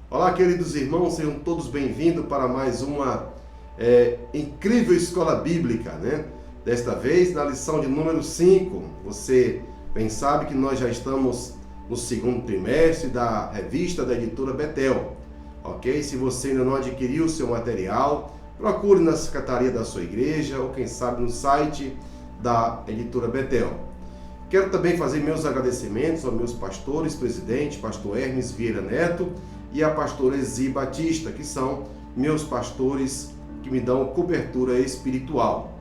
Olá, queridos irmãos, sejam todos bem-vindos para mais uma incrível escola bíblica, né? Desta vez, na lição de número 5, você bem sabe que nós já estamos no segundo trimestre da revista da editora Betel, ok? Se você ainda não adquiriu o seu material, procure na secretaria da sua igreja ou quem sabe no site da editora Betel. Quero também fazer meus agradecimentos aos meus pastores, presidente, pastor Hermes Vieira Neto e a pastora Ezi Batista, que são meus pastores que me dão cobertura espiritual.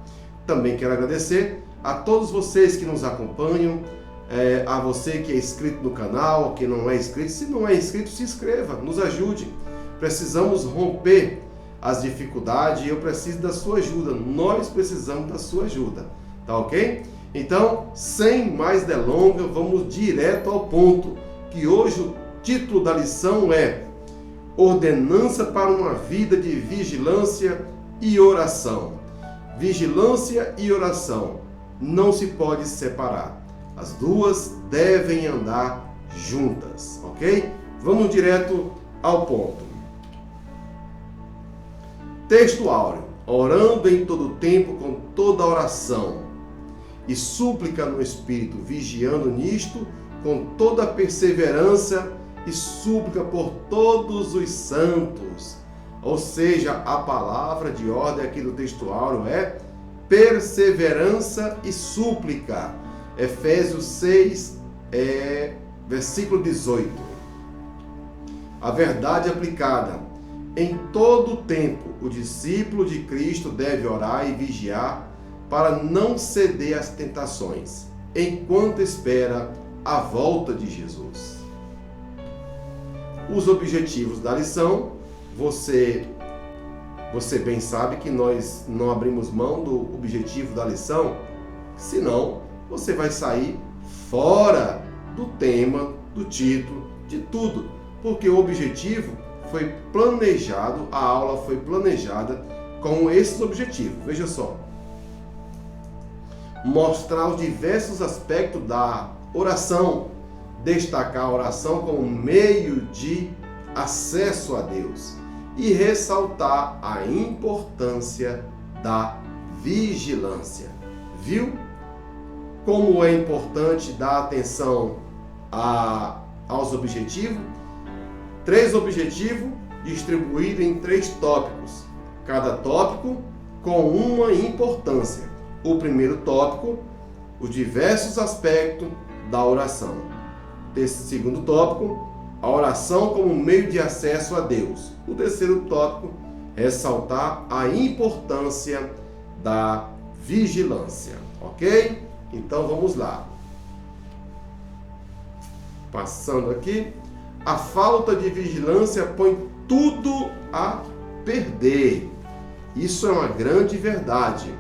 Também quero agradecer a todos vocês que nos acompanham, a você que é inscrito no canal, que não é inscrito. Se não é inscrito, se inscreva, nos ajude. Precisamos romper as dificuldades e eu preciso da sua ajuda. Nós precisamos da sua ajuda, tá ok? Então, sem mais delongas, vamos direto ao ponto, que hoje o título da lição é Ordenança para uma vida de vigilância e oração. Vigilância e oração não se pode separar. As duas devem andar juntas, ok? Vamos direto ao ponto. Texto áureo. Orando em todo tempo com toda oração e súplica no Espírito, vigiando nisto com toda perseverança e súplica por todos os santos. Ou seja, a palavra de ordem aqui do texto áureo é perseverança e súplica. Efésios 6, versículo 18. A verdade aplicada. Em todo tempo, o discípulo de Cristo deve orar e vigiar para não ceder às tentações, enquanto espera a volta de Jesus. Os objetivos da lição, você bem sabe que nós não abrimos mão do objetivo da lição, senão você vai sair fora do tema, do título, de tudo, porque o objetivo foi planejado, a aula foi planejada com esses objetivos. Veja só. Mostrar os diversos aspectos da oração, destacar a oração como meio de acesso a Deus e ressaltar a importância da vigilância. Viu como é importante dar atenção aos objetivos? 3 objetivos distribuídos em 3 tópicos, cada tópico com uma importância. O primeiro tópico, os diversos aspectos da oração. Esse segundo tópico, a oração como meio de acesso a Deus. O terceiro tópico, ressaltar a importância da vigilância. Ok? Então vamos lá. Passando aqui. A falta de vigilância põe tudo a perder. Isso é uma grande verdade.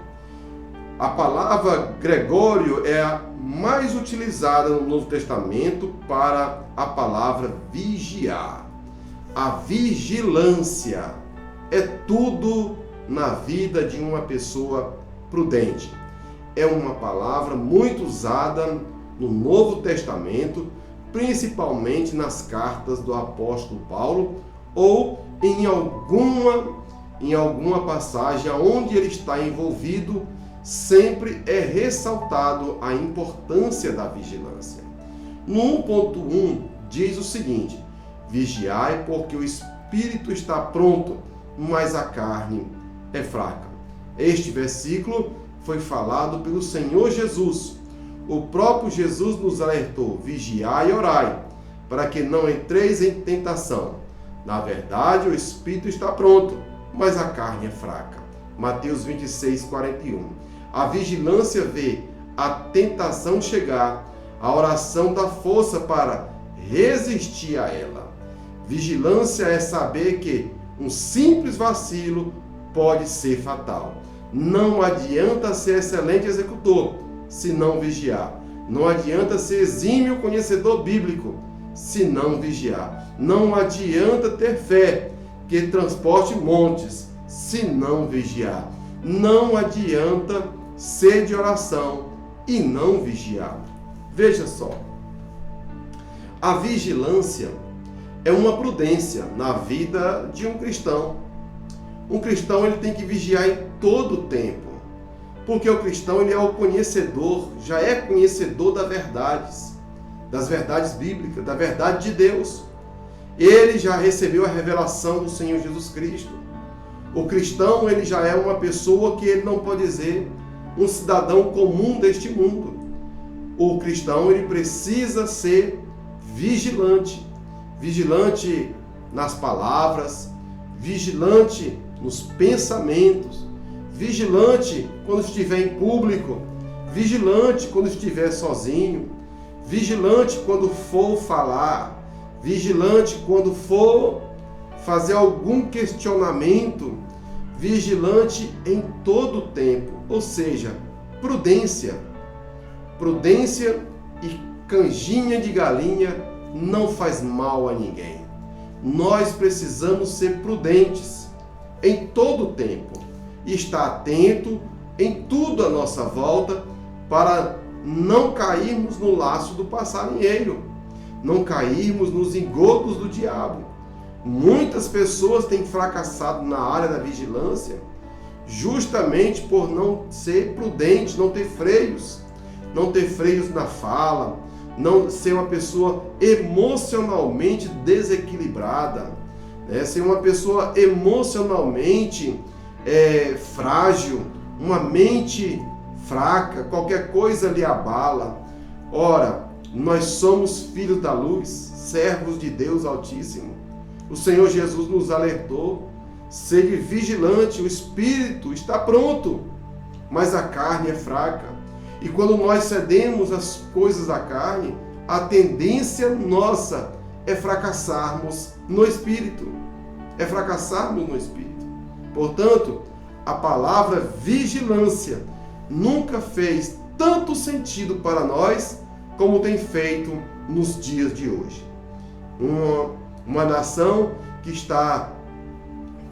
A palavra Gregório é a mais utilizada no Novo Testamento para a palavra vigiar. A vigilância é tudo na vida de uma pessoa prudente. É uma palavra muito usada no Novo Testamento, principalmente nas cartas do apóstolo Paulo ou em alguma passagem onde ele está envolvido. Sempre é ressaltado a importância da vigilância. No 1.1 diz o seguinte: vigiai porque o espírito está pronto, mas a carne é fraca. Este versículo foi falado pelo Senhor Jesus. O próprio Jesus nos alertou: vigiai e orai, para que não entreis em tentação. Na verdade, o espírito está pronto, mas a carne é fraca. Mateus 26, 41. A vigilância vê a tentação chegar, a oração dá força para resistir a ela. Vigilância é saber que um simples vacilo pode ser fatal. Não adianta ser excelente executor se não vigiar. Não adianta ser exímio conhecedor bíblico se não vigiar. Não adianta ter fé que transporte montes se não vigiar. Não adianta ser de oração e não vigiar. Veja só, a vigilância é uma prudência na vida de um cristão. Um cristão ele tem que vigiar em todo o tempo, porque o cristão ele é o conhecedor, já é conhecedor das verdades bíblicas, da verdade de Deus. Ele já recebeu a revelação do Senhor Jesus Cristo. O cristão ele já é uma pessoa que ele não pode dizer um cidadão comum deste mundo. O cristão ele precisa ser vigilante, vigilante nas palavras, vigilante nos pensamentos, vigilante quando estiver em público, vigilante quando estiver sozinho, vigilante quando for falar, vigilante quando for fazer algum questionamento, vigilante em todo o tempo, ou seja, prudência. Prudência e canjinha de galinha não faz mal a ninguém. Nós precisamos ser prudentes em todo o tempo e estar atento em tudo à nossa volta para não cairmos no laço do passarinheiro, não cairmos nos engodos do diabo. Muitas pessoas têm fracassado na área da vigilância justamente por não ser prudente, não ter freios na fala, não ser uma pessoa emocionalmente desequilibrada, né? Ser uma pessoa emocionalmente frágil, uma mente fraca, qualquer coisa lhe abala. Ora, nós somos filhos da luz, servos de Deus Altíssimo. O Senhor Jesus nos alertou: sede vigilante, o espírito está pronto, mas a carne é fraca. E quando nós cedemos às coisas da carne, a tendência nossa é fracassarmos no espírito. Portanto, a palavra vigilância nunca fez tanto sentido para nós como tem feito nos dias de hoje. Uma nação que está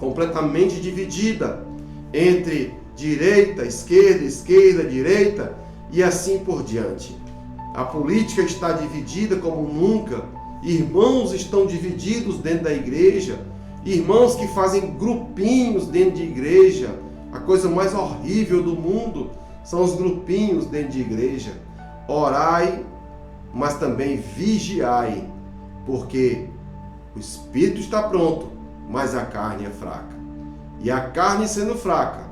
completamente dividida entre direita, esquerda, direita e assim por diante. A política está dividida como nunca. Irmãos estão divididos dentro da igreja. Irmãos que fazem grupinhos dentro de igreja. A coisa mais horrível do mundo são os grupinhos dentro de igreja. Orai, mas também vigiai, porque o espírito está pronto, mas a carne é fraca. E a carne sendo fraca,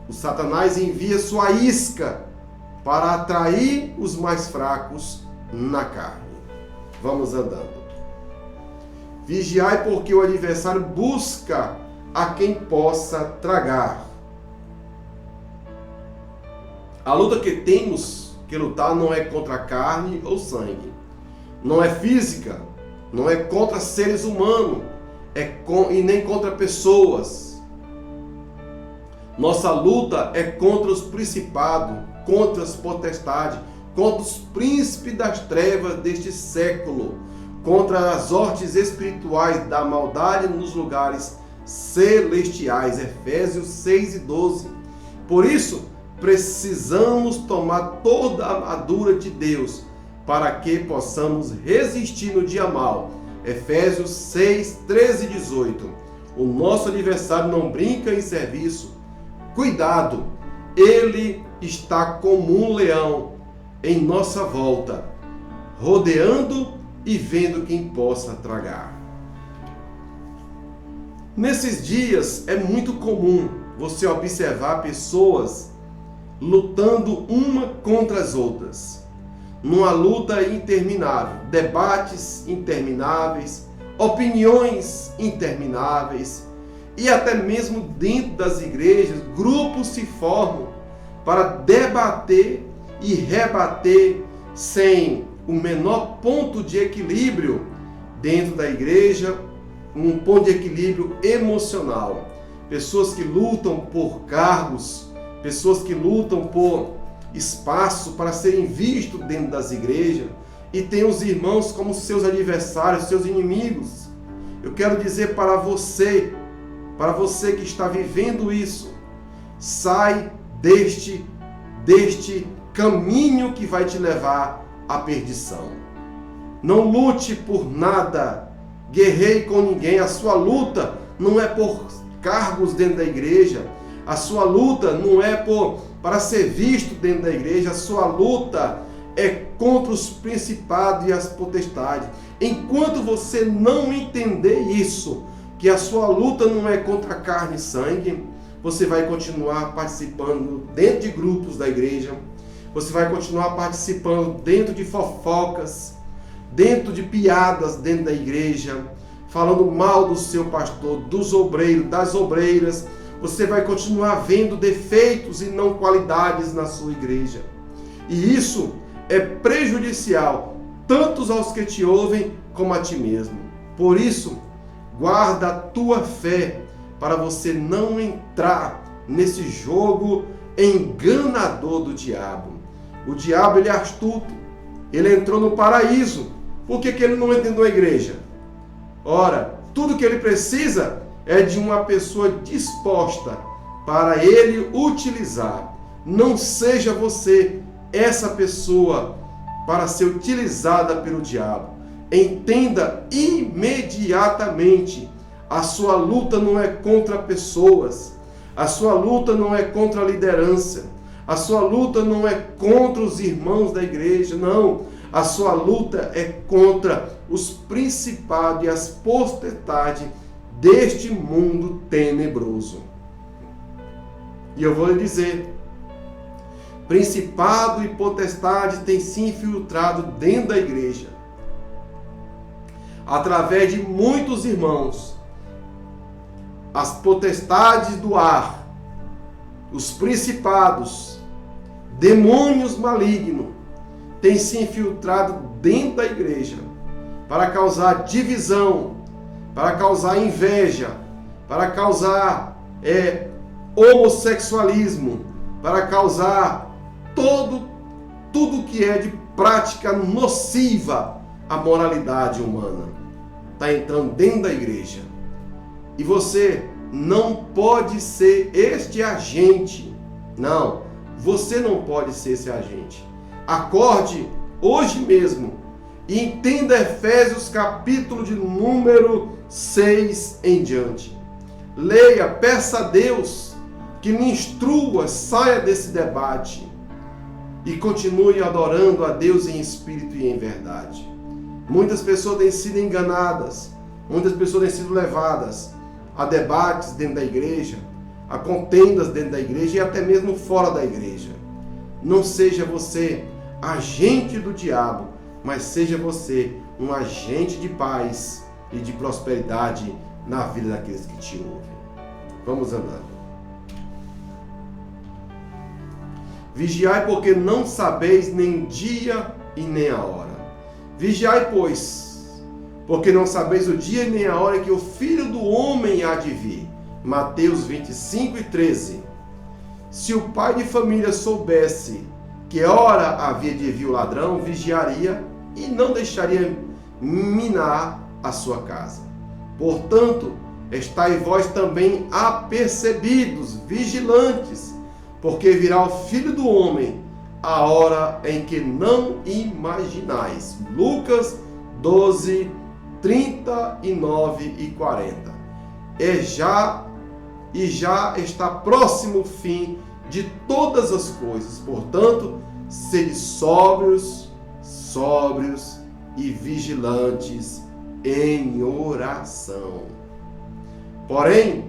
o Satanás envia sua isca para atrair os mais fracos na carne. Vamos andando. Vigiai, porque o adversário busca a quem possa tragar. A luta que temos que lutar não é contra carne ou sangue, não é física, não é contra seres humanos, e nem contra pessoas. Nossa luta é contra os principados, contra as potestades, contra os príncipes das trevas deste século, contra as hortes espirituais da maldade nos lugares celestiais. Efésios 6:12. Por isso, precisamos tomar toda a armadura de Deus para que possamos resistir no dia mau. Efésios 6:13-18. O nosso adversário não brinca em serviço. Cuidado, ele está como um leão em nossa volta, rodeando e vendo quem possa tragar. Nesses dias é muito comum você observar pessoas lutando uma contra as outras, numa luta interminável, debates intermináveis, opiniões intermináveis, e até mesmo dentro das igrejas, grupos se formam para debater e rebater sem o menor ponto de equilíbrio dentro da igreja, um ponto de equilíbrio emocional. Pessoas que lutam por cargos, pessoas que lutam por espaço para serem vistos dentro das igrejas, e tem os irmãos como seus adversários, seus inimigos. Eu quero dizer para você que está vivendo isso, sai deste caminho que vai te levar à perdição. Não lute por nada guerreie com ninguém. A sua luta não é por cargos dentro da igreja. A sua luta não é para ser visto dentro da igreja. A sua luta é contra os principados e as potestades. Enquanto você não entender isso, que a sua luta não é contra carne e sangue, você vai continuar participando dentro de grupos da igreja, você vai continuar participando dentro de fofocas, dentro de piadas dentro da igreja, falando mal do seu pastor, dos obreiros, das obreiras. Você vai continuar vendo defeitos e não qualidades na sua igreja. E isso é prejudicial tanto aos que te ouvem como a ti mesmo. Por isso, guarda a tua fé para você não entrar nesse jogo enganador do diabo. O diabo, ele é astuto. Ele entrou no paraíso. Por que ele não entrou na igreja? Ora, tudo que ele precisa é de uma pessoa disposta para ele utilizar. Não seja você essa pessoa para ser utilizada pelo diabo. Entenda imediatamente, a sua luta não é contra pessoas, a sua luta não é contra a liderança, a sua luta não é contra os irmãos da igreja, não. A sua luta é contra os principados e as potestades deste mundo tenebroso. E eu vou lhe dizer, principado e potestade tem se infiltrado dentro da igreja, através de muitos irmãos. As potestades do ar, os principados, demônios malignos, têm se infiltrado dentro da igreja para causar divisão, para causar inveja, para causar homossexualismo, para causar tudo que é de prática nociva à moralidade humana. Está entrando dentro da igreja. E você não pode ser este agente. Não, você não pode ser esse agente. Acorde hoje mesmo e entenda Efésios capítulo de número 6 em diante. Leia, peça a Deus que lhe instrua, saia desse debate e continue adorando a Deus em espírito e em verdade. Muitas pessoas têm sido enganadas, muitas pessoas têm sido levadas a debates dentro da igreja, a contendas dentro da igreja e até mesmo fora da igreja. Não seja você agente do diabo, mas seja você um agente de paz e de prosperidade na vida daqueles que te ouvem. Vamos andando. Vigiai, porque não sabeis nem dia e nem a hora. Vigiai, pois, porque não sabeis o dia e nem a hora que o Filho do Homem há de vir. Mateus 25:13. Se o pai de família soubesse que hora havia de vir o ladrão, vigiaria e não deixaria minar a sua casa. Portanto, estai vós também apercebidos, vigilantes, porque virá o Filho do Homem a hora em que não imaginais. Lucas 12, 39 e 40. Já está próximo o fim de todas as coisas. Portanto, sede sóbrios e vigilantes em oração. Porém,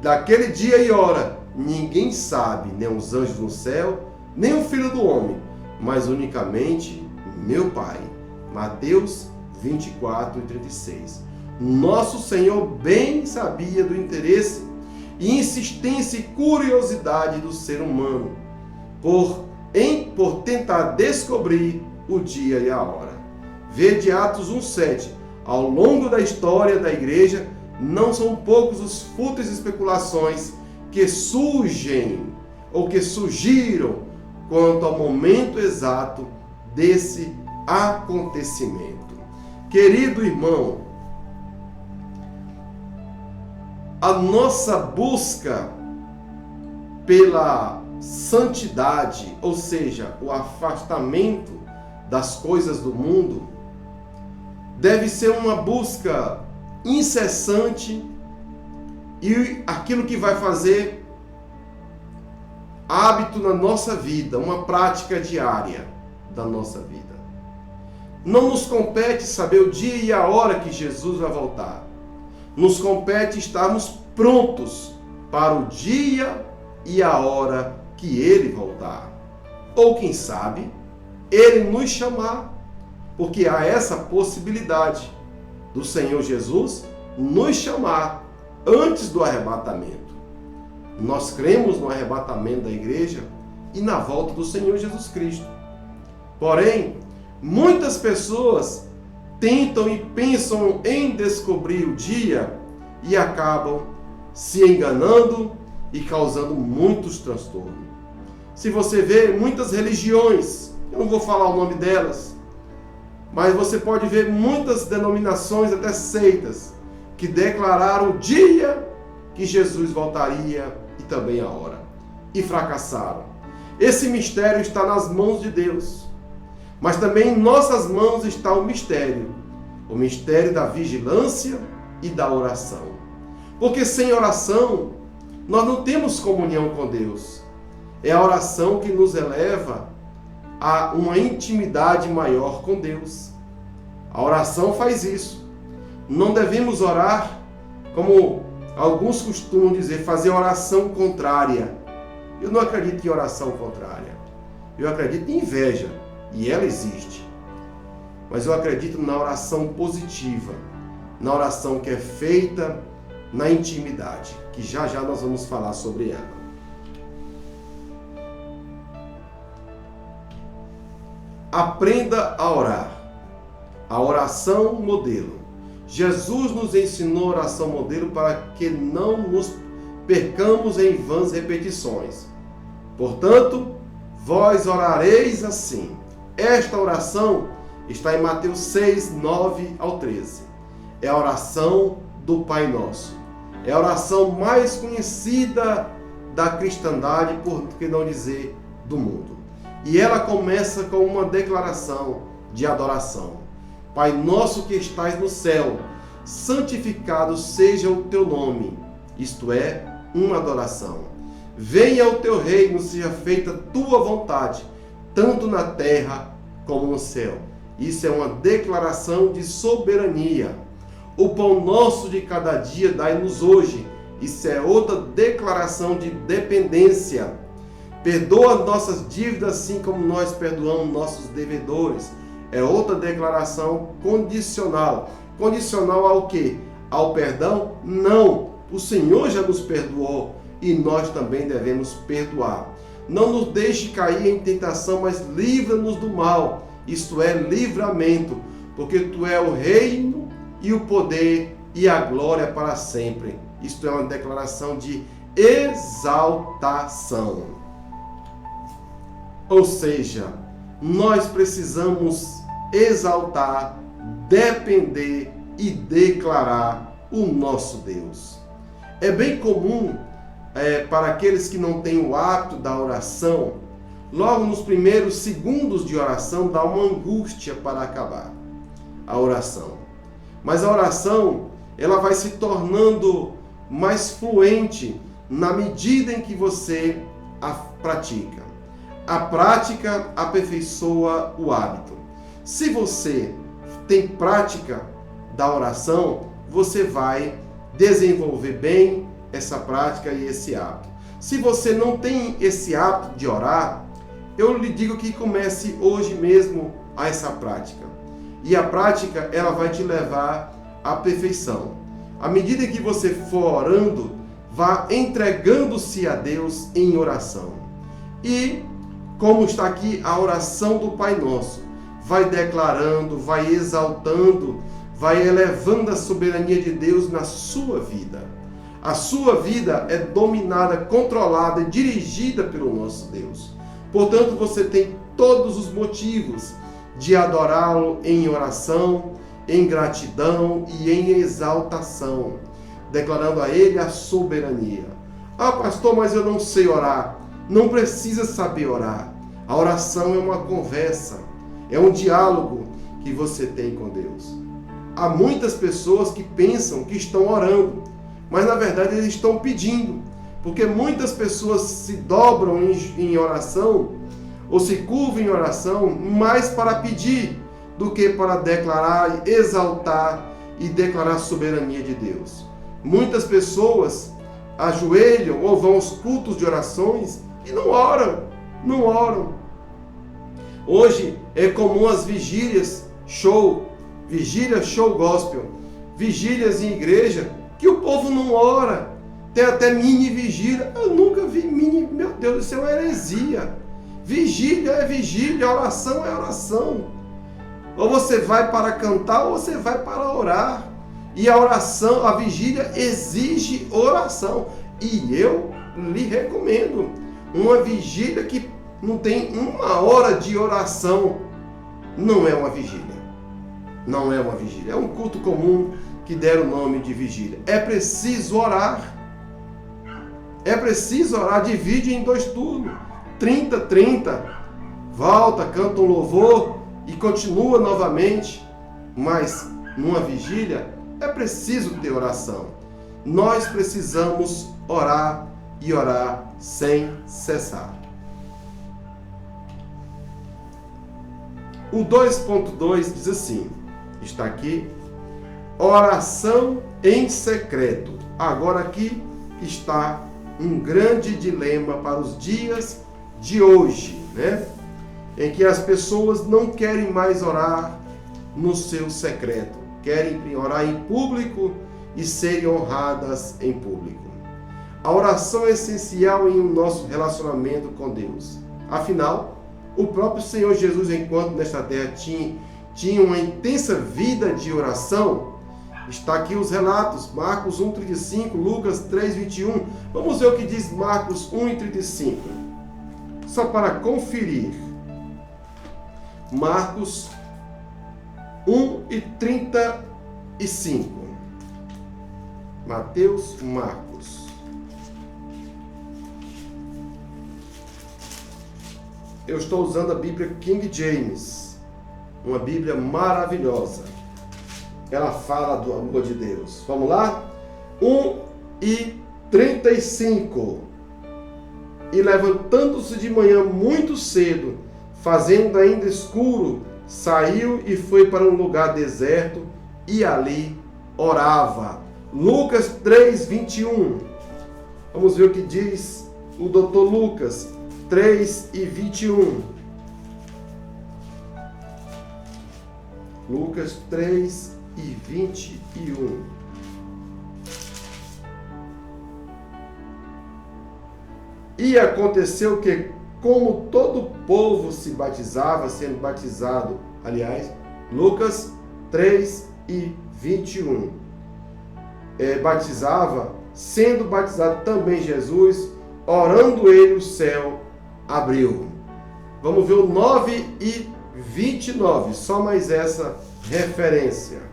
daquele dia e hora, ninguém sabe, nem os anjos no céu, nem o Filho do Homem, mas unicamente meu Pai. Mateus 24:36. Nosso Senhor bem sabia do interesse e insistência e curiosidade do ser humano por tentar descobrir o dia e a hora. Vede Atos 1:7. Ao longo da história da igreja, não são poucos os fúteis especulações que surgem ou que surgiram quanto ao momento exato desse acontecimento. Querido irmão, a nossa busca pela santidade, ou seja, o afastamento das coisas do mundo, deve ser uma busca incessante e aquilo que vai fazer hábito na nossa vida, uma prática diária da nossa vida. Não nos compete saber o dia e a hora que Jesus vai voltar. Nos compete estarmos prontos para o dia e a hora que Ele voltar. Ou quem sabe, Ele nos chamar, porque há essa possibilidade do Senhor Jesus nos chamar antes do arrebatamento. Nós cremos no arrebatamento da igreja e na volta do Senhor Jesus Cristo. Porém, muitas pessoas tentam e pensam em descobrir o dia e acabam se enganando e causando muitos transtornos. Se você vê muitas religiões, eu não vou falar o nome delas, mas você pode ver muitas denominações, até seitas, que declararam o dia que Jesus voltaria e também a hora, e fracassaram. Esse mistério está nas mãos de Deus, mas também em nossas mãos está o mistério da vigilância e da oração. Porque sem oração, nós não temos comunhão com Deus. É a oração que nos eleva a uma intimidade maior com Deus. A oração faz isso. Não devemos orar, como alguns costumam dizer, fazer oração contrária. Eu não acredito em oração contrária. Eu acredito em inveja, e ela existe. Mas eu acredito na oração positiva, na oração que é feita na intimidade, que já já nós vamos falar sobre ela. Aprenda a orar. A oração modelo. Jesus nos ensinou a oração modelo para que não nos percamos em vãs repetições. Portanto, vós orareis assim. Esta oração está em Mateus 6, 9 ao 13. É a oração do Pai Nosso. É a oração mais conhecida da cristandade, por que não dizer do mundo. E ela começa com uma declaração de adoração. Pai nosso que estais no céu, santificado seja o teu nome. Isto é, uma adoração. Venha o teu reino, seja feita tua vontade, tanto na terra como no céu. Isso é uma declaração de soberania. O pão nosso de cada dia dai-nos hoje. Isso é outra declaração de dependência. Perdoa nossas dívidas assim como nós perdoamos nossos devedores. É outra declaração condicional. Condicional ao quê? Ao perdão? Não. O Senhor já nos perdoou e nós também devemos perdoar. Não nos deixe cair em tentação, mas livra-nos do mal. Isto é livramento, porque tu é o reino e o poder e a glória para sempre. Isto é uma declaração de exaltação. Ou seja, nós precisamos exaltar, depender e declarar o nosso Deus. É bem comum para aqueles que não têm o hábito da oração, logo nos primeiros segundos de oração, dá uma angústia para acabar a oração. Mas a oração, ela vai se tornando mais fluente na medida em que você a pratica. A prática aperfeiçoa o hábito. Se você tem prática da oração, você vai desenvolver bem essa prática e esse hábito. Se você não tem esse hábito de orar, eu lhe digo que comece hoje mesmo a essa prática. E a prática, ela vai te levar à perfeição. À medida que você for orando, vá entregando-se a Deus em oração. E, como está aqui a oração do Pai Nosso, vai declarando, vai exaltando, vai elevando a soberania de Deus na sua vida. A sua vida é dominada, controlada e dirigida pelo nosso Deus. Portanto, você tem todos os motivos de adorá-lo em oração, em gratidão e em exaltação, declarando a Ele a soberania. Ah, pastor, mas eu não sei orar. Não precisa saber orar. A oração é uma conversa, é um diálogo que você tem com Deus. há muitas pessoas que pensam que estão orando, mas na verdade eles estão pedindo, porque muitas pessoas se dobram em oração ou se curvam em oração mais para pedir do que para declarar, exaltar e declarar a soberania de Deus. Muitas pessoas ajoelham ou vão aos cultos de orações e não oram. Hoje é comum as vigílias vigília show gospel, vigílias em igreja que o povo não ora. Tem até mini vigília. Eu nunca vi mini, meu Deus, isso é uma heresia. Vigília é vigília, oração é oração. Ou você vai para cantar ou você vai para orar. E a oração, a vigília exige oração. E eu lhe recomendo uma vigília que não tem 1 hora de oração. Não é uma vigília. Não é uma vigília. É um culto comum que deram o nome de vigília. É preciso orar. É preciso orar. Divide em 2 turnos. 30. Volta, canta um louvor e continua novamente. Mas numa vigília é preciso ter oração. Nós precisamos orar e orar sem cessar. O 2.2 diz assim, está aqui, oração em secreto. Agora aqui está um grande dilema para os dias de hoje, né? Em que as pessoas não querem mais orar no seu secreto, querem orar em público e serem honradas em público. A oração é essencial em nosso relacionamento com Deus. Afinal, o próprio Senhor Jesus, enquanto nesta terra tinha uma intensa vida de oração, está aqui os relatos, Marcos 1,35, Lucas 3,21. Vamos ver o que diz Marcos 1,35. Só para conferir. Marcos 1,35. Marcos. Eu estou usando a Bíblia King James, uma Bíblia maravilhosa. Ela fala do amor de Deus. Vamos lá? 1:35. E levantando-se de manhã muito cedo, fazendo ainda escuro, saiu e foi para um lugar deserto e ali orava. Lucas 3:21. Vamos ver o que diz o Dr. Lucas 3:21. Lucas 3:21. E aconteceu que, como todo o povo se batizava, sendo batizado, Lucas 3:21, batizava, sendo batizado também Jesus, orando ele, o céu abriu. Vamos ver o 9:29, só mais essa referência.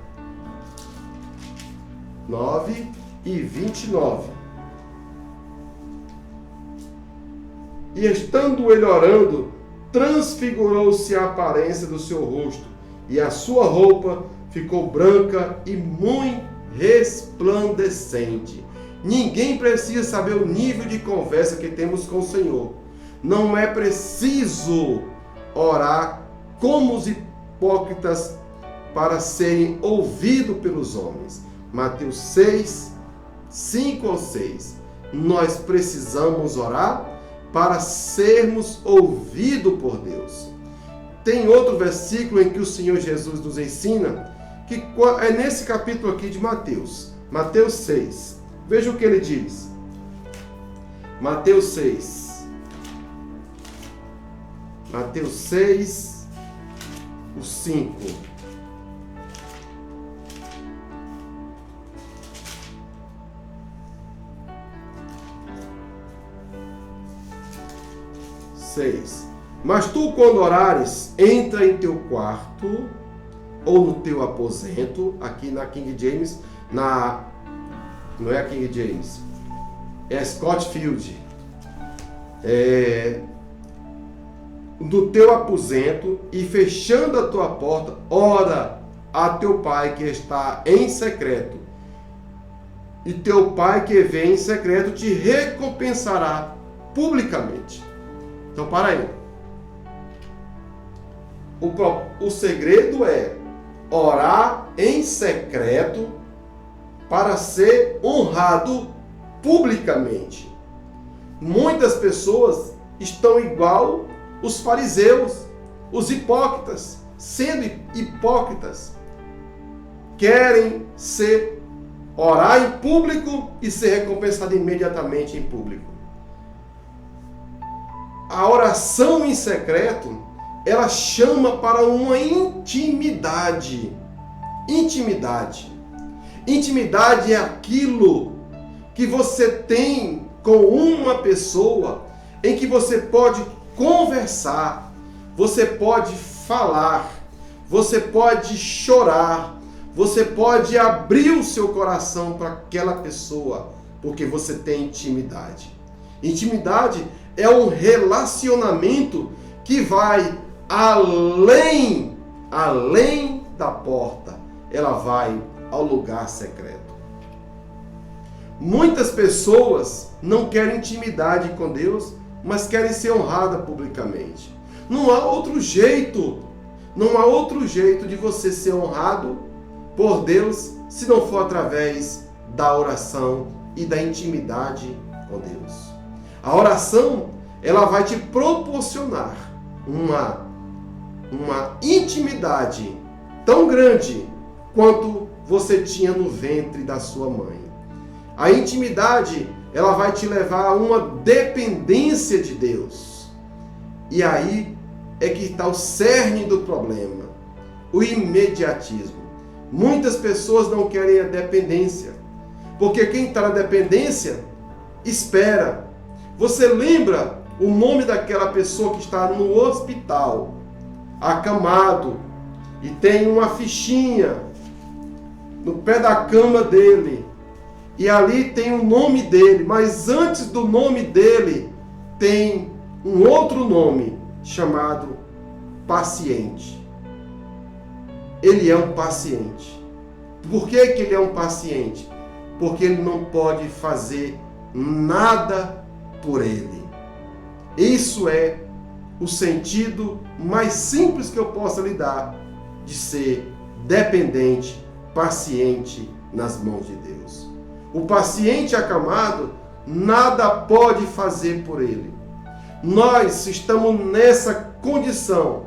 9:29. E estando ele orando, transfigurou-se a aparência do seu rosto, e a sua roupa ficou branca e muito resplandecente. Ninguém precisa saber o nível de conversa que temos com o Senhor. Não é preciso orar como os hipócritas para serem ouvidos pelos homens. Mateus 6, 5 ou 6. Nós precisamos orar para sermos ouvidos por Deus. Tem outro versículo em que o Senhor Jesus nos ensina, que é nesse capítulo aqui de Mateus. Mateus 6. Veja o que ele diz. Mateus 6. Mateus 6, o 5. Mas tu, quando orares, entra em teu quarto ou no teu aposento, aqui na King James, não é a King James, é a Scott Field, no teu aposento e fechando a tua porta, ora a teu pai que está em secreto, e teu pai que vem em secreto te recompensará publicamente. Então, para aí. O segredo é orar em secreto para ser honrado publicamente. Muitas pessoas estão igual os fariseus, os hipócritas, sendo hipócritas. Querem orar em público e ser recompensado imediatamente em público. A oração em secreto, ela chama para uma intimidade. Intimidade. Intimidade é aquilo que você tem com uma pessoa em que você pode conversar, você pode falar, você pode chorar, você pode abrir o seu coração para aquela pessoa, porque você tem intimidade. Intimidade é um relacionamento que vai além da porta, ela vai ao lugar secreto. Muitas pessoas não querem intimidade com Deus, mas querem ser honradas publicamente. Não há outro jeito de você ser honrado por Deus se não for através da oração e da intimidade com Deus. A oração, ela vai te proporcionar uma intimidade tão grande quanto você tinha no ventre da sua mãe. A intimidade, ela vai te levar a uma dependência de Deus. E aí é que está o cerne do problema, o imediatismo. Muitas pessoas não querem a dependência, porque quem está na dependência espera. Você lembra o nome daquela pessoa que está no hospital, acamado, e tem uma fichinha no pé da cama dele, e ali tem o nome dele, mas antes do nome dele tem um outro nome chamado paciente. Ele é um paciente. Por que ele é um paciente? Porque ele não pode fazer nada por ele. Isso é o sentido mais simples que eu possa lhe dar de ser dependente, paciente nas mãos de Deus. O paciente acamado nada pode fazer por ele. Nós estamos nessa condição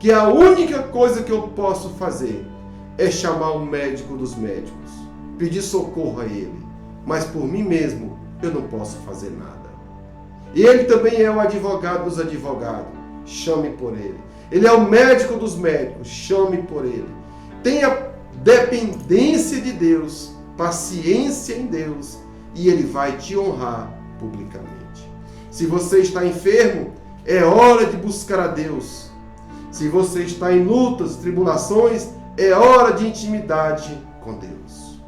que a única coisa que eu posso fazer é chamar o médico dos médicos, pedir socorro a ele, mas por mim mesmo eu não posso fazer nada. E ele também é o advogado dos advogados, chame por ele. Ele é o médico dos médicos, chame por ele. Tenha dependência de Deus, paciência em Deus, e ele vai te honrar publicamente. Se você está enfermo, é hora de buscar a Deus. Se você está em lutas, tribulações, é hora de intimidade com Deus.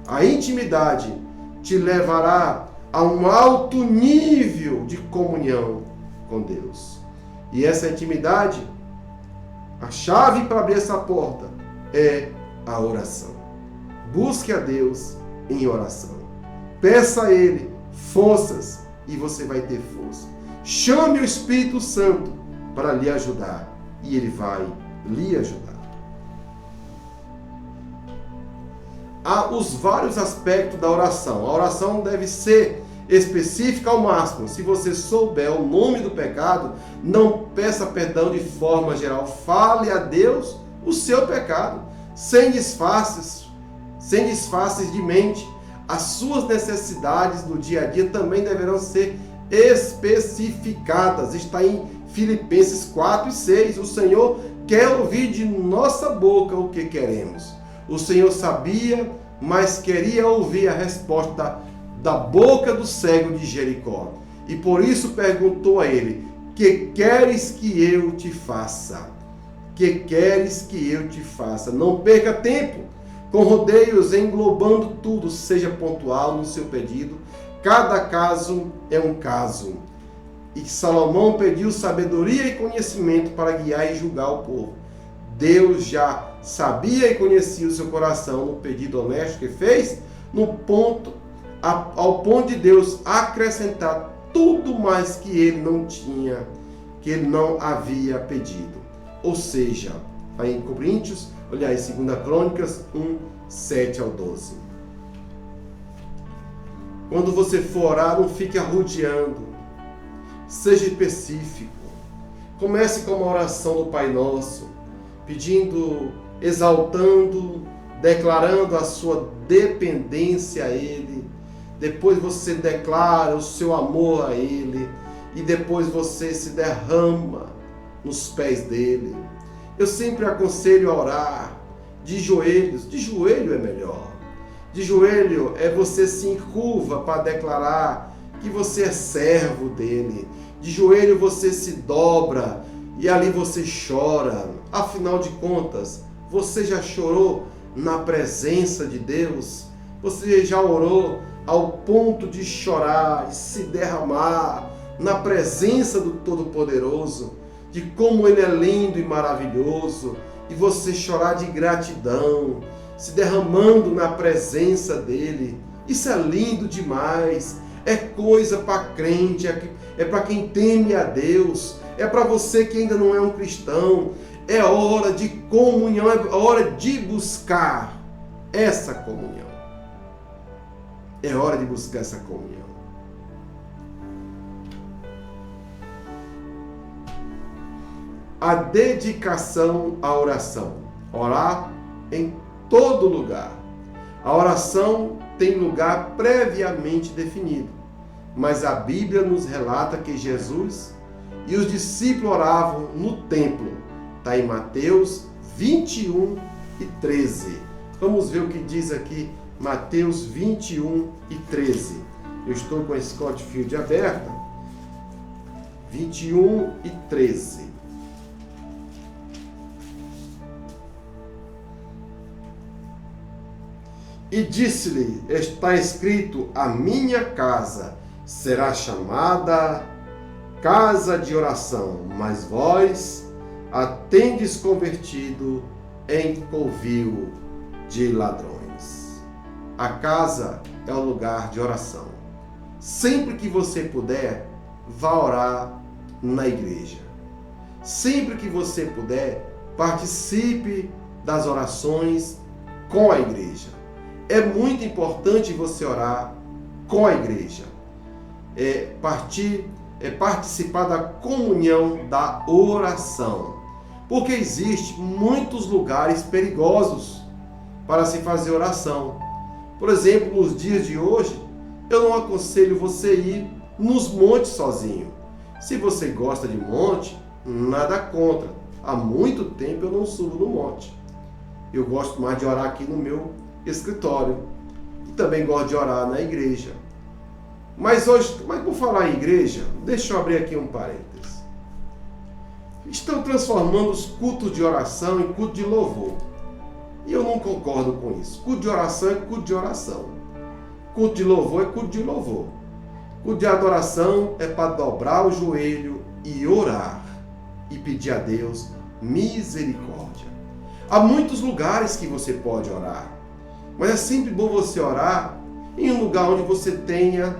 A intimidade te levará a um alto nível de comunhão com Deus. E essa intimidade, a chave para abrir essa porta é a oração. Busque a Deus em oração. Peça a Ele forças e você vai ter força. Chame o Espírito Santo para lhe ajudar e Ele vai lhe ajudar. Há os vários aspectos da oração. A oração deve ser específica ao máximo. Se você souber o nome do pecado, não peça perdão de forma geral. Fale a Deus o seu pecado, sem disfarces de mente. As suas necessidades do dia a dia também deverão ser especificadas. Está em Filipenses 4 e 6. O Senhor quer ouvir de nossa boca o que queremos. O Senhor sabia, mas queria ouvir a resposta da boca do cego de Jericó. E por isso perguntou a ele: que queres que eu te faça? Que queres que eu te faça? Não perca tempo com rodeios, englobando tudo. Seja pontual no seu pedido. Cada caso é um caso. E Salomão pediu sabedoria e conhecimento para guiar e julgar o povo. Deus já sabia e conhecia o seu coração no pedido honesto que fez, ao ponto de Deus acrescentar tudo mais que ele não tinha, que ele não havia pedido. Ou seja, vai em Coríntios, olha aí, 2 Crônicas 1, 7 ao 12. Quando você for orar, não fique arrodeando. Seja específico. Comece com uma oração do Pai Nosso, pedindo, exaltando, declarando a sua dependência a Ele. Depois você declara o seu amor a Ele. E depois você se derrama nos pés dEle. Eu sempre aconselho a orar de joelhos. De joelho é melhor. De joelho é você se encurva para declarar que você é servo dEle. De joelho você se dobra e ali você chora. Afinal de contas, você já chorou na presença de Deus? Você já orou ao ponto de chorar e se derramar na presença do Todo-Poderoso, de como Ele é lindo e maravilhoso, e você chorar de gratidão, se derramando na presença dEle? Isso é lindo demais, é coisa para crente, é para quem teme a Deus, é para você que ainda não é um cristão. É hora de comunhão, é hora de buscar essa comunhão. É hora de buscar essa comunhão. A dedicação à oração. Orar em todo lugar. A oração tem lugar previamente definido, mas a Bíblia nos relata que Jesus e os discípulos oravam no templo. Está em Mateus 21 e 13. Vamos ver o que diz aqui Mateus 21 e 13. Eu estou com a Scott Field aberta. 21 e 13. E disse-lhe, está escrito, a minha casa será chamada casa de oração, mas vós a tendes convertido em covil de ladrões. A casa é o lugar de oração. Sempre que você puder, vá orar na igreja. Sempre que você puder, participe das orações com a igreja. É muito importante você orar com a igreja. Participar da comunhão da oração. Porque existem muitos lugares perigosos para se fazer oração. Por exemplo, nos dias de hoje, eu não aconselho você ir nos montes sozinho. Se você gosta de monte, nada contra. Há muito tempo eu não subo no monte. Eu gosto mais de orar aqui no meu escritório. E também gosto de orar na igreja. Mas por falar em igreja, deixa eu abrir aqui um parênteses. Estão transformando os cultos de oração em culto de louvor. E eu não concordo com isso. Culto de oração é culto de oração. Culto de louvor é culto de louvor. Culto de adoração é para dobrar o joelho e orar. E pedir a Deus misericórdia. Há muitos lugares que você pode orar. Mas é sempre bom você orar em um lugar onde você tenha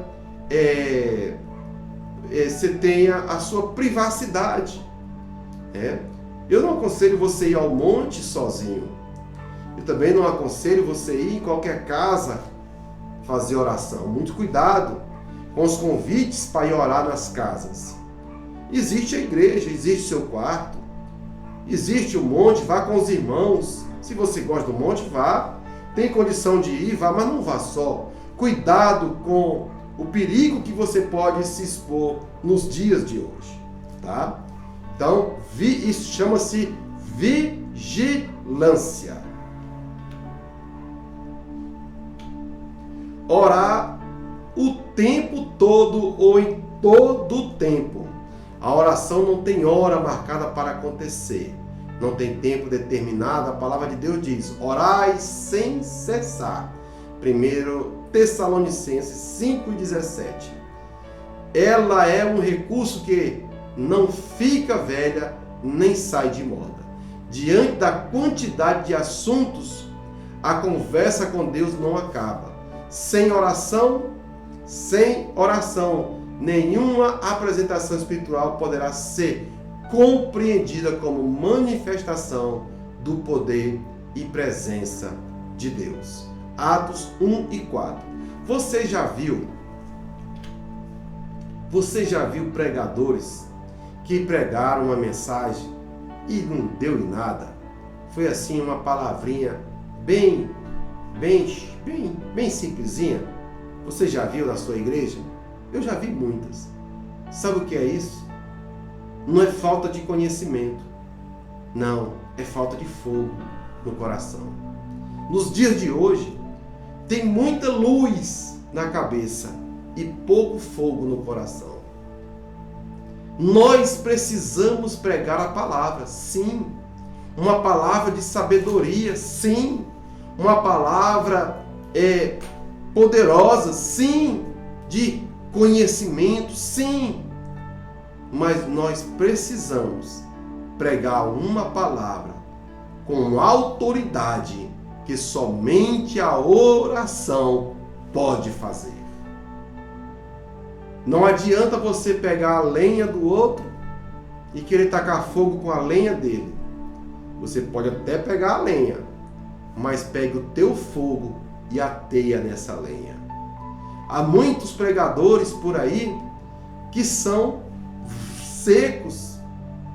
a sua privacidade. Eu não aconselho você ir ao monte sozinho. Eu também não aconselho você ir em qualquer casa fazer oração. Muito cuidado com os convites para ir orar nas casas. Existe a igreja, existe o seu quarto, existe o monte, vá com os irmãos. Se você gosta do monte, vá. Tem condição de ir, vá, mas não vá só. Cuidado com o perigo que você pode se expor nos dias de hoje, tá? Então, isso chama-se vigilância. Orar o tempo todo ou em todo o tempo. A oração não tem hora marcada para acontecer. Não tem tempo determinado. A palavra de Deus diz, orai sem cessar. 1 Tessalonicenses 5,17. Ela é um recurso que não fica velha, nem sai de moda. diante da quantidade de assuntos, a conversa com Deus não acaba. Sem oração, nenhuma apresentação espiritual poderá ser compreendida como manifestação do poder e presença de Deus. Atos 1 e 4. Você já viu pregadores que pregaram uma mensagem e não deu em nada? Foi assim uma palavrinha bem simplesinha. Você já viu na sua igreja? Eu já vi muitas. Sabe o que é isso? Não é falta de conhecimento. Não, é falta de fogo no coração. Nos dias de hoje, tem muita luz na cabeça e pouco fogo no coração. Nós precisamos pregar a palavra, sim. Uma palavra de sabedoria, sim. Uma palavra poderosa, sim. De conhecimento, sim. Mas nós precisamos pregar uma palavra com autoridade que somente a oração pode fazer. Não adianta você pegar a lenha do outro e querer tacar fogo com a lenha dele. Você pode até pegar a lenha, mas pegue o teu fogo e ateia nessa lenha. Há muitos pregadores por aí que são secos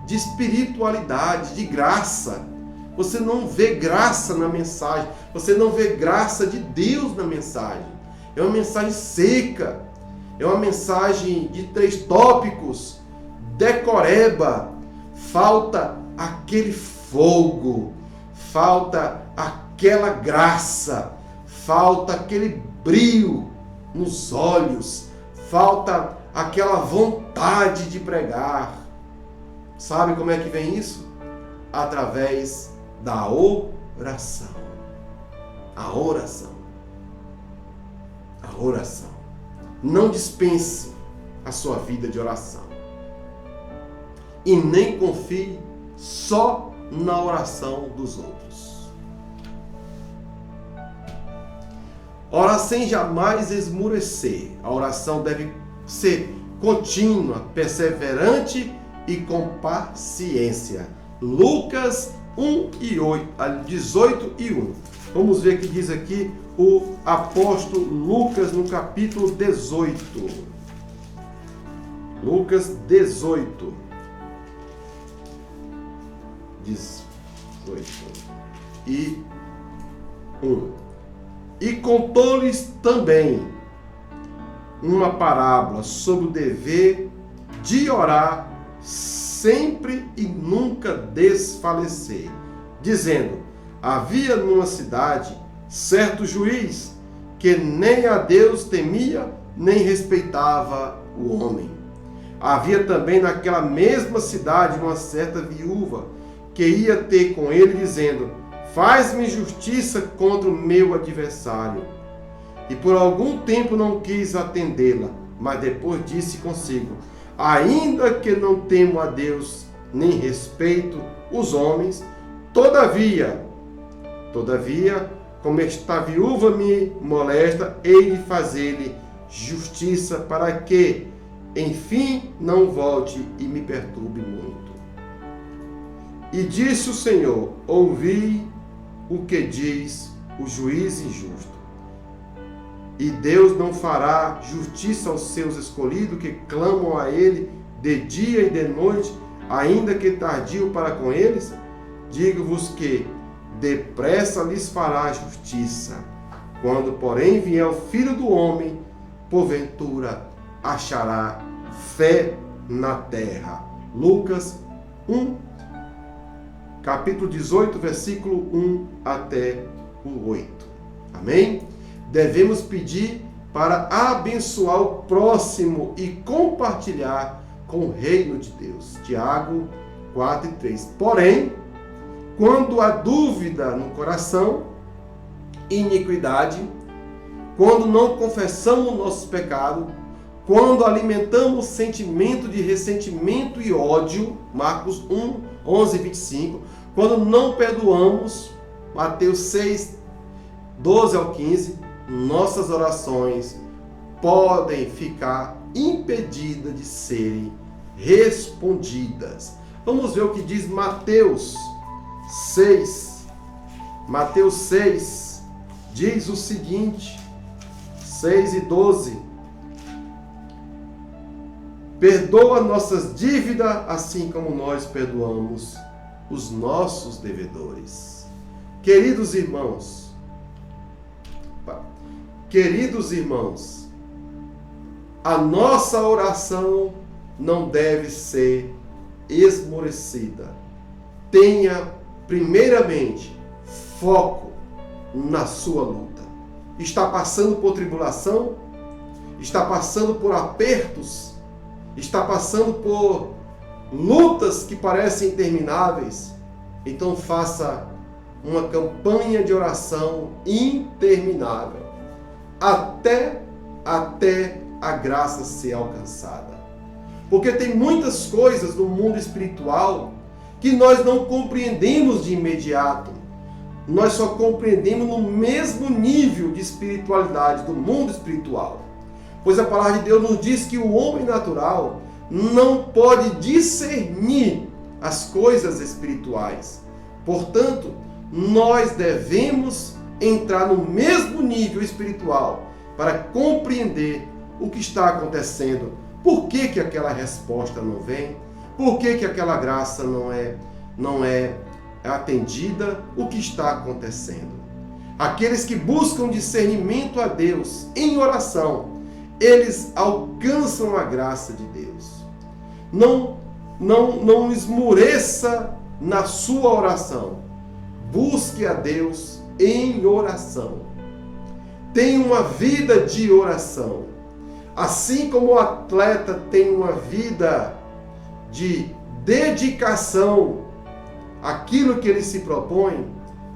de espiritualidade, de graça. Você não vê graça na mensagem, você não vê graça de Deus na mensagem. É uma mensagem seca, é uma mensagem de 3 tópicos, decoreba. Falta aquele fogo, falta aquela graça, falta aquele brilho nos olhos, falta aquela vontade de pregar. Sabe como é que vem isso? Através da oração. A oração. A oração. Não dispense a sua vida de oração. E nem confie só na oração dos outros. Ora sem jamais esmurecer. A oração deve ser contínua, perseverante e com paciência. Lucas 18 e 1. Vamos ver o que diz aqui o apóstolo Lucas no capítulo 18. Lucas 18. 18 e 1. E contou-lhes também uma parábola sobre o dever de orar sempre e nunca desfalecer, dizendo: havia numa cidade certo juiz que nem a Deus temia, nem respeitava o homem. Havia também naquela mesma cidade uma certa viúva que ia ter com ele, dizendo: faz-me justiça contra o meu adversário. E por algum tempo não quis atendê-la, mas depois disse consigo: ainda que não temo a Deus, nem respeito os homens, todavia, como esta viúva me molesta, hei de fazer-lhe justiça, para que, enfim, não volte e me perturbe muito. E disse o Senhor: ouvi o que diz o juiz injusto. E Deus não fará justiça aos seus escolhidos que clamam a Ele de dia e de noite, ainda que tardio para com eles? Digo-vos que depressa lhes fará justiça. Quando, porém, vier o Filho do Homem, porventura achará fé na terra. Lucas 1, capítulo 18, versículo 1 até o 8. Amém? Devemos pedir para abençoar o próximo e compartilhar com o reino de Deus. Tiago 4 e 3. Porém, quando há dúvida no coração, iniquidade, quando não confessamos nossos pecados, quando alimentamos sentimento de ressentimento e ódio, Marcos 1, 11 e 25, Quando não perdoamos, Mateus 6, 12 ao 15, nossas orações podem ficar impedidas de serem respondidas. Vamos ver o que diz Mateus 6. Mateus 6 diz o seguinte, 6 e 12. Perdoa nossas dívidas, assim como nós perdoamos os nossos devedores. Queridos irmãos, a nossa oração não deve ser esmorecida. Tenha, primeiramente, foco na sua luta. Está passando por tribulação? Está passando por apertos? Está passando por lutas que parecem intermináveis? Então faça uma campanha de oração interminável até a graça ser alcançada. Porque tem muitas coisas no mundo espiritual que nós não compreendemos de imediato. Nós só compreendemos no mesmo nível de espiritualidade do mundo espiritual. Pois a palavra de Deus nos diz que o homem natural não pode discernir as coisas espirituais. Portanto, nós devemos entrar no mesmo nível espiritual para compreender o que está acontecendo. Por que aquela resposta não vem? Por que aquela graça não é atendida? O que está acontecendo? Aqueles que buscam discernimento a Deus em oração, eles alcançam a graça de Deus. Não esmoreça na sua oração. Busque a Deus em oração. Tenha uma vida de oração. Assim como o atleta tem uma vida de dedicação àquilo que ele se propõe,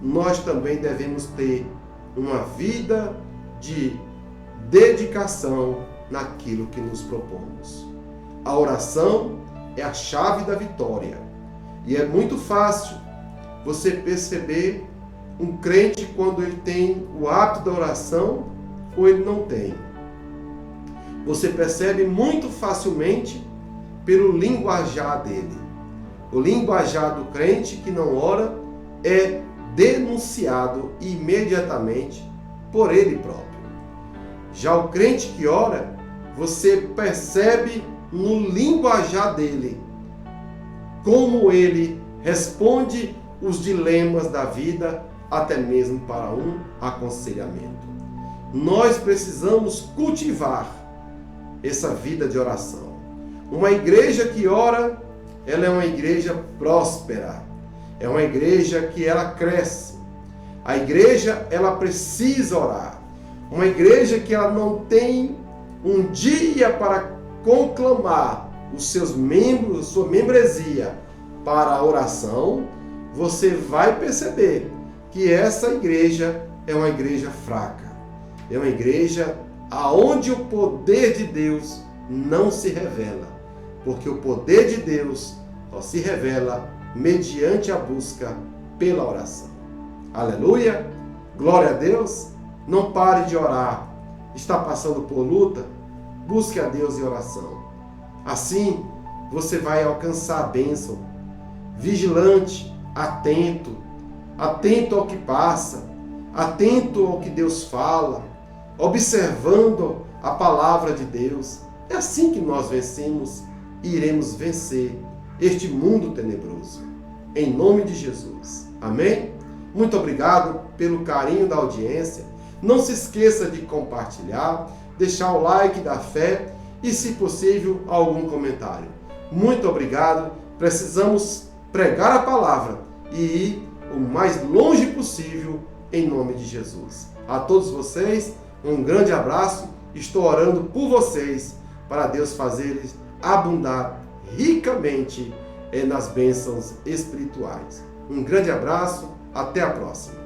nós também devemos ter uma vida de dedicação naquilo que nos propomos. A oração é a chave da vitória. E é muito fácil você perceber um crente quando ele tem o hábito da oração ou ele não tem. Você percebe muito facilmente pelo linguajar dele. O linguajar do crente que não ora é denunciado imediatamente por ele próprio. Já o crente que ora, você percebe no linguajar dele como ele responde os dilemas da vida, até mesmo para um aconselhamento. Nós precisamos cultivar essa vida de oração. Uma igreja que ora, ela é uma igreja próspera. É uma igreja que ela cresce. A igreja, ela precisa orar. Uma igreja que ela não tem um dia para conclamar os seus membros, sua membresia para a oração, você vai perceber que essa igreja é uma igreja fraca. É uma igreja aonde o poder de Deus não se revela. Porque o poder de Deus só se revela mediante a busca pela oração. Aleluia! Glória a Deus! Não pare de orar. Está passando por luta? Busque a Deus em oração. Assim, você vai alcançar a bênção. Vigilante, atento ao que passa, atento ao que Deus fala, observando a palavra de Deus. É assim que nós vencemos e iremos vencer este mundo tenebroso. Em nome de Jesus. Amém? Muito obrigado pelo carinho da audiência. Não se esqueça de compartilhar, deixar o like da fé e, se possível, algum comentário. Muito obrigado. Precisamos pregar a palavra e ir o mais longe possível em nome de Jesus. A todos vocês, um grande abraço. Estou orando por vocês para Deus fazer-lhes abundar ricamente nas bênçãos espirituais. Um grande abraço. Até a próxima.